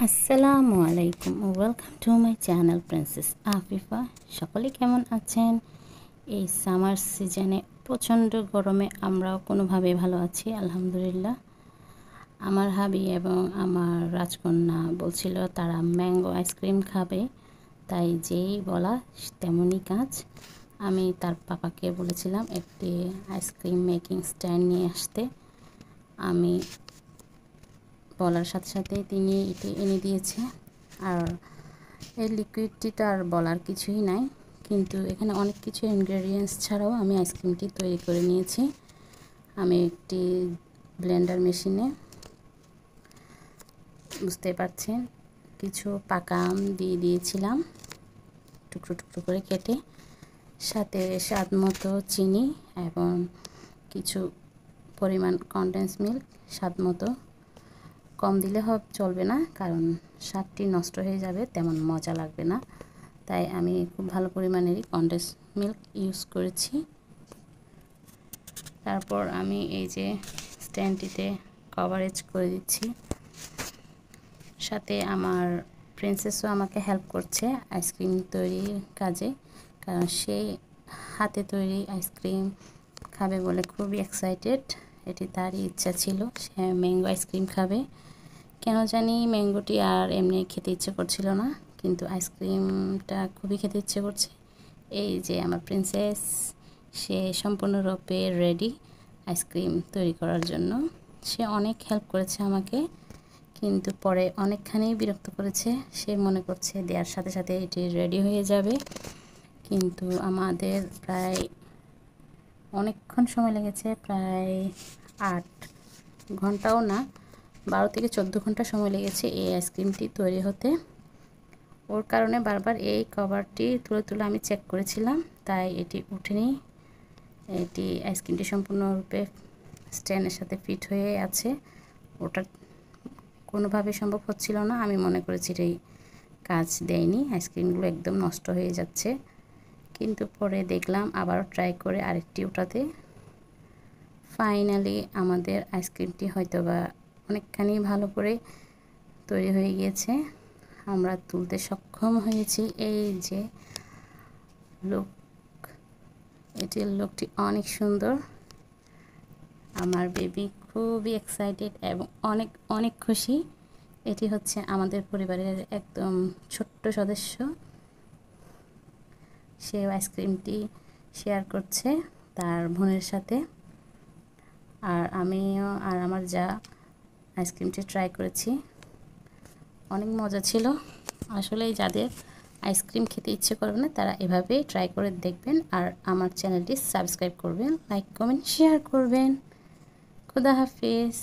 আসসালামু আলাইকুম, welcome to my channel princess Afifa. সকলে কেমন আছেন? এই সামার সিজনে প্রচণ্ড গরমে আমরাও কোনোভাবে ভালো আছি, আলহামদুলিল্লাহ। আমার হাবি এবং আমার রাজকন্যা বলছিল তারা ম্যাঙ্গো আইসক্রিম খাবে, তাই যেই বলা তেমনই কাজ। আমি তার পাপাকে বলেছিলাম একটি আইসক্রিম মেকিং স্ট্যান্ড নিয়ে আসতে। আমি বলার সাথে সাথেই তিনি এটি এনে দিয়েছে। আর এই লিকুইডটি তো আর বলার কিছুই নাই, কিন্তু এখানে অনেক কিছু ইনগ্রেডিয়েন্টস ছাড়াও আমি আইসক্রিমটি তৈরি করে নিয়েছি। আমি একটি ব্লেন্ডার মেশিনে, বুঝতে পারছেন, কিছু পাকা আম দিয়ে দিয়েছিলাম টুকরো টুকরো করে কেটে, সাথে স্বাদ মতো চিনি এবং কিছু পরিমাণ কনডেন্স মিল্ক। স্বাদ মতো কম দিলে চলবে না, কারণ স্বাদটি নষ্ট হয়ে যাবে, তেমন মজা লাগবে না। তাই আমি খুব ভালো পরিমাণেরই কনডেন্স মিল্ক ইউজ করেছি। তারপর আমি এই যে স্ট্যান্ডটিতে কভারেজ করে দিচ্ছি। সাথে আমার প্রিন্সেসও আমাকে হেল্প করছে আইসক্রিম তৈরির কাজে, কারণ সে হাতে তৈরি আইসক্রিম খাবে বলে খুবই এক্সাইটেড। এটি তারই ইচ্ছা ছিল, সে ম্যাঙ্গো আইসক্রিম খাবে। কেন জানি ম্যাঙ্গোটি আর এমনি খেতে ইচ্ছে করছিল না, কিন্তু আইসক্রিমটা খুবই খেতে ইচ্ছে করছে। এই যে আমার প্রিন্সেস, সে সম্পূর্ণরূপে রেডি আইসক্রিম তৈরি করার জন্য। সে অনেক হেল্প করেছে আমাকে, কিন্তু পরে অনেকখানি বিরক্ত করেছে। সে মনে করছে দেওয়ার সাথে সাথে এটি রেডি হয়ে যাবে, কিন্তু আমাদের প্রায় অনেকক্ষণ সময় লেগেছে, প্রায় 8 ঘন্টাও না, 12 থেকে 14 ঘন্টা সময় লেগেছে এই আইসক্রিমটি তৈরি হতে। ওর কারণে বারবার এই কভারটি তুলে তুলে আমি চেক করেছিলাম, তাই এটি উঠেনি। এটি আইসক্রিমটি সম্পূর্ণরূপে স্ট্যান্ডের সাথে ফিট হয়ে আছে, ওটা কোনোভাবে সম্ভব হচ্ছিল না। আমি মনে করেছি এটাই কাজ দেয়নি, আইসক্রিমগুলো একদম নষ্ট হয়ে যাচ্ছে। কিন্তু পরে দেখলাম আবারও ট্রাই করে আরেকটি ওঠাতে ফাইনালি আমাদের আইসক্রিমটি হয়তোবা অনেকখানি ভালো করে তৈরি হয়ে গিয়েছে। আমরা তুলতে সক্ষম হয়েছি। এই যে লুক, এটির লুকটি অনেক সুন্দর। আমার বেবি খুবই এক্সাইটেড এবং অনেক অনেক খুশি। এটি হচ্ছে আমাদের পরিবারের একদম ছোট্ট সদস্য, সে আইসক্রিমটি শেয়ার করছে তার বোনের সাথে। আর আমিও আর আমার যা আইসক্রিমটি ট্রাই করেছি, অনেক মজা ছিল। আসলে যাদের আইসক্রিম খেতে ইচ্ছে করবে না, তারা এভাবেই ট্রাই করে দেখবেন। আর আমার চ্যানেলটি সাবস্ক্রাইব করবেন, লাইক কমেন্ট শেয়ার করবেন। খুদা হাফেজ।